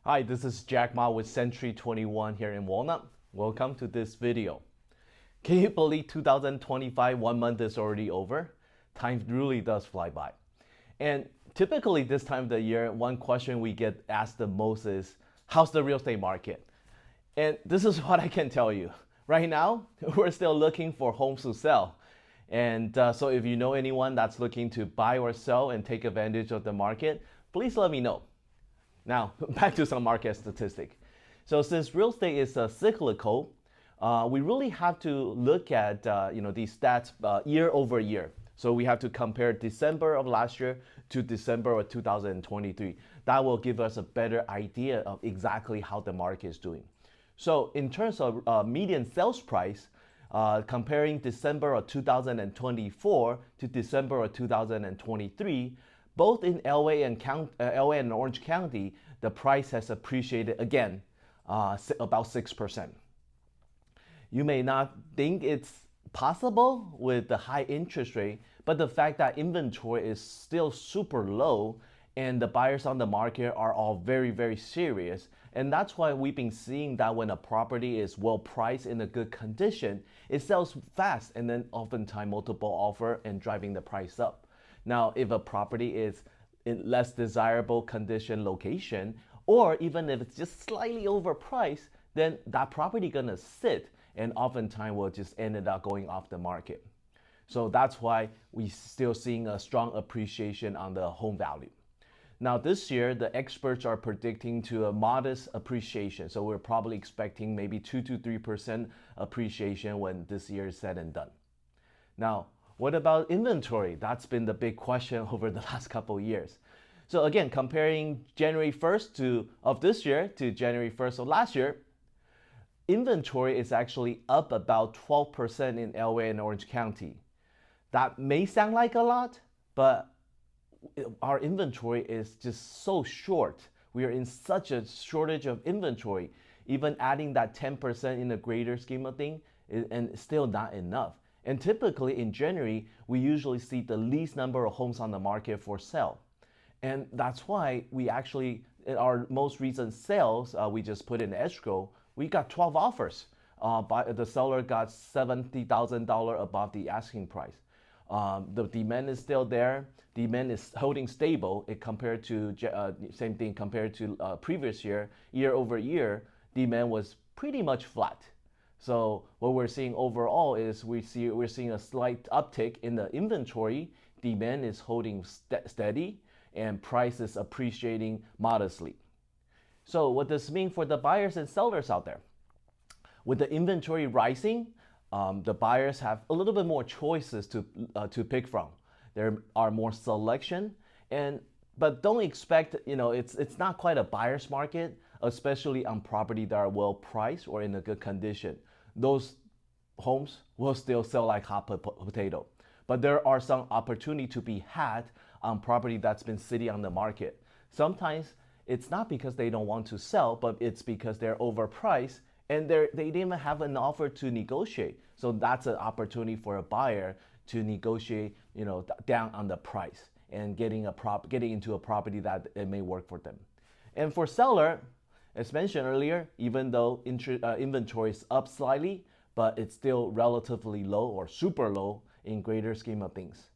Hi, this is Jack Ma with Century 21 here in Walnut. Welcome to this video. Can you believe 2025, 1 month is already over? Time really does fly by. And typically this time of the year, one question we get asked the most is, how's the real estate market? And this is what I can tell you. Right now, we're still looking for homes to sell. And so if you know anyone that's looking to buy or sell and take advantage of the market, please let me know. Now, back to some market statistic. So since real estate is cyclical, we really have to look at these stats year over year. So we have to compare December of last year to December of 2023. That will give us a better idea of exactly how the market is doing. So in terms of median sales price, comparing December of 2024 to December of 2023, both in LA and Orange County, the price has appreciated again about 6%. You may not think it's possible with the high interest rate, but the fact that inventory is still super low and the buyers on the market are all very, very serious. And that's why we've been seeing that when a property is well priced in a good condition, it sells fast and then oftentimes multiple offer and driving the price up. Now, if a property is in less desirable condition location, or even if it's just slightly overpriced, then that property gonna sit and oftentimes will just end up going off the market. So that's why we still seeing a strong appreciation on the home value. Now this year, the experts are predicting to a modest appreciation. So we're probably expecting maybe 2 to 3% appreciation when this year is said and done. Now, what about inventory? That's been the big question over the last couple of years. So again, comparing January 1st of this year to January 1st of last year, inventory is actually up about 12% in LA and Orange County. That may sound like a lot, but our inventory is just so short. We are in such a shortage of inventory. Even adding that 10% in the greater scheme of things, and still not enough. And typically in January, we usually see the least number of homes on the market for sale. And that's why we actually, in our most recent sales, we just put in escrow, we got 12 offers. The seller got $70,000 above the asking price. The demand is still there. Demand is holding stable. It compared to, same thing compared to previous year over year, demand was pretty much flat. So what we're seeing overall is we're seeing a slight uptick in the inventory. Demand is holding steady and price is appreciating modestly. So what does this mean for the buyers and sellers out there? With the inventory rising, the buyers have a little bit more choices to pick from. There are more selection, but don't expect, it's not quite a buyer's market, especially on property that are well priced or in a good condition. Those homes will still sell like hot potato. But there are some opportunity to be had on property that's been sitting on the market. Sometimes it's not because they don't want to sell, but it's because they're overpriced and they didn't even have an offer to negotiate. So that's an opportunity for a buyer to negotiate, down on the price and getting into a property that it may work for them. And for seller, as mentioned earlier, even though inventory is up slightly, but it's still relatively low or super low in greater scheme of things.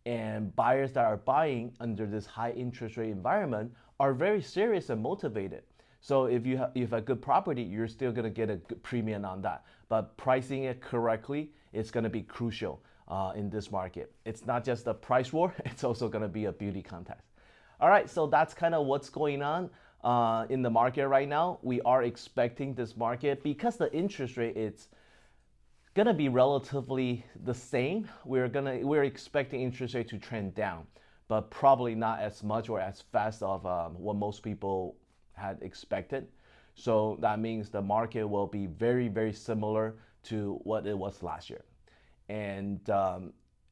And buyers that are buying under this high interest rate environment are very serious and motivated. So if you have a good property, you're still gonna get a good premium on that. But pricing it correctly is gonna be crucial in this market. It's not just a price war, it's also gonna be a beauty contest. All right, so that's kind of what's going on in the market right now. We are expecting this market, because the interest rate is gonna be relatively the same. We're expecting interest rate to trend down, but probably not as much or as fast of what most people had expected. So that means the market will be very, very similar to what it was last year. And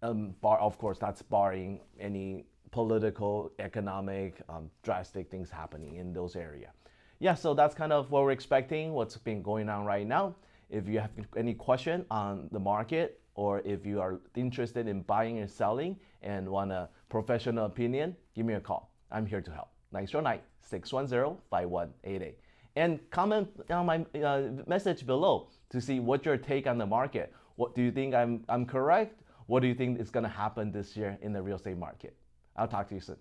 of course, that's barring any political, economic, drastic things happening in those areas. Yeah, so that's kind of what we're expecting, what's been going on right now. If you have any question on the market, or if you are interested in buying and selling and want a professional opinion, give me a call. I'm here to help. 949-610-5188. And comment on my message below to see what's your take on the market. What do you think I'm correct? What do you think is going to happen this year in the real estate market? I'll talk to you soon.